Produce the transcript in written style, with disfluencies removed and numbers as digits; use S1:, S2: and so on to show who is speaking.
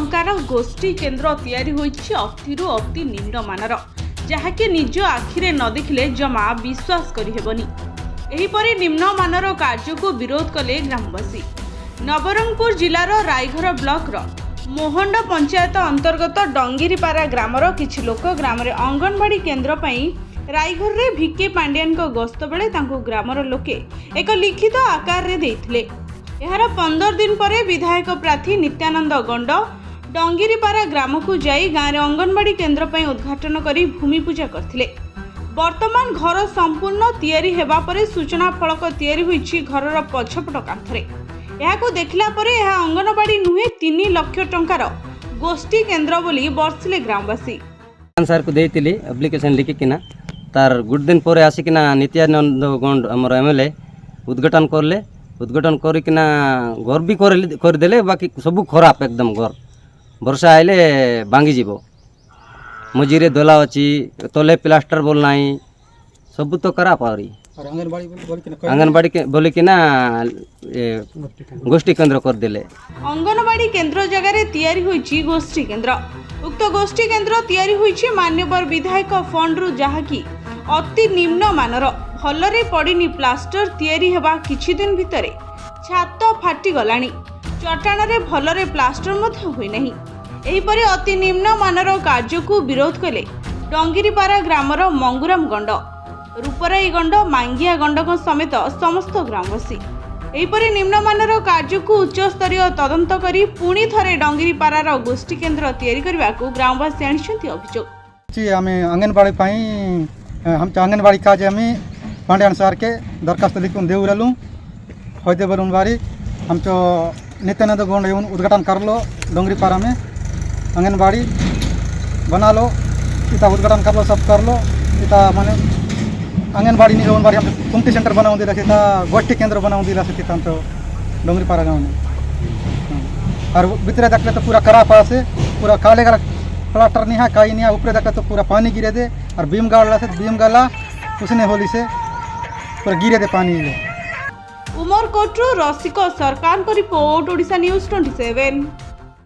S1: ଟଙ୍କାର ଗୋଷ୍ଠୀ କେନ୍ଦ୍ର ତିଆରି ହୋଇଛି ଅତିରୁ ଅତି ନିମ୍ନମାନର, ଯାହାକି ନିଜ ଆଖିରେ ନ ଦେଖିଲେ ଜମା ବିଶ୍ୱାସ କରିହେବନି। ଏହିପରି ନିମ୍ନମାନର କାର୍ଯ୍ୟକୁ ବିରୋଧ କଲେ ଗ୍ରାମବାସୀ। ନବରଙ୍ଗପୁର ଜିଲ୍ଲାର ରାଇଘର ବ୍ଲକର ମୋହଣ୍ଡ ପଞ୍ଚାୟତ ଅନ୍ତର୍ଗତ ଡଙ୍ଗିରିପାରା ଗ୍ରାମର କିଛି ଲୋକ ଗ୍ରାମରେ ଅଙ୍ଗନବାଡ଼ି କେନ୍ଦ୍ର ପାଇଁ ରାଇଘରରେ ଭିକେ ପାଣ୍ଡିଆନଙ୍କ ଗସ୍ତ ବେଳେ ତାଙ୍କୁ ଗ୍ରାମର ଲୋକେ ଏକ ଲିଖିତ ଆକାରରେ ଦେଇଥିଲେ। ଏହାର 15 ଦିନ ପରେ ବିଧାୟକ ପ୍ରାର୍ଥୀ ନିତ୍ୟାନନ୍ଦ ଗଣ୍ଡ ଡଙ୍ଗିରିପାରା ଗ୍ରାମକୁ ଯାଇ ଗାଁରେ ଅଙ୍ଗନବାଡ଼ି କେନ୍ଦ୍ର ପାଇଁ ଉଦ୍ଘାଟନ କରି ଭୂମି ପୂଜା କରିଥିଲେ। ବର୍ତ୍ତମାନ ଘର ସମ୍ପୂର୍ଣ୍ଣ ତିଆରି ହେବା ପରେ ସୂଚନା ଫଳକ ତିଆରି ହୋଇଛି ଘରର ପଛପଟ କାନ୍ଥରେ। ଏହାକୁ ଦେଖିଲା ପରେ ଏହା ଅଙ୍ଗନବାଡ଼ି ନୁହେଁ 3 ଲକ୍ଷ ଟଙ୍କାର ଗୋଷ୍ଠୀ କେନ୍ଦ୍ର ବୋଲି ବର୍ଷିଲେ ଗ୍ରାମବାସୀ।
S2: ସାର୍ କୁ ଦେଇଥିଲି ଆପ୍ଲିକେସନ ଲିଖିକିନା ତାର ଗୋଟେ ଦିନ ପରେ ଆସିକିନା ନିତ୍ୟାନନ୍ଦ ଗଣ୍ଡ ଆମର ଏମଏଲଏ ଉଦ୍ଘାଟନ କଲେ। उद्घाटन करकिना घर भी करदे बाकी सब खराब एकदम घर वर्षा आइले भांगी जीव मझीरे दोला अच्छी तले प्लास्टर बोल ना सब तो खराब आंगनबाड़ी बोलिकिना गोष्ठी केन्द्र करदे।
S1: अंगनबाड़ी केन्द्र जगह तैयारी होइछि गोष्ठी केन्द्र। उक्त गोष्ठी केन्द्र तैयारी होइछि मान्यवर विधायक फंड जहाँकि अति निम्न मानर भलरे पड़िनी प्लास्टर तैयारी हेबा किछि दिन भितरे छात फाटी गलानी चट्टाण रे भलरे प्लास्टर मध्य होई नहीं। एहिपरि अति निम्न मानर कार्य को विरोध कले डंगिरीपारा ग्रामर मंगुराम गंड रूपराई गंड मांगिया गंडक समेत समस्त ग्रामवासी। एहिपरि निम्न मानर कार्य को उच्च स्तरीय तदंत करी पुणी थरे डंगिरीपारार गोष्ठी केन्द्र तैयारी करबा को ग्रामवासी आनिछन्ति अभियोग।
S3: आमे आंगनबाड़ी पाई हम आंगनबाड़ी काज आमे पांड्यान सर के दरखास्त लिखून देऊरलू होते बरून बारी आमचो नित्यानंद गौंड येऊन उद्घाटन करलो डोंगरीपारा में आंगनबाड़ी बना लो इता उद्घाटन करलो सब करलो इता माने आंगनबाड़ी नहीं बारी हम कुमटी सेंटर बनाऊन दिला था गोष्ठी केंद्र बनाऊन दिला था आमचो डोंगरीपारा गाँव में और भितरे देखले तो पूरा खराब से पूरा काले का प्लास्टर नहीं है कहीं नहीं है ऊपर देखले तो पूरा पानी गिरे दे और बीम गाड़ा से बीम गाला उसने होली से पूरा गिरे दे पानी।
S1: उमरकोटरू रसिक सरकार को रिपोर्ट ओडिशा न्यूज 27।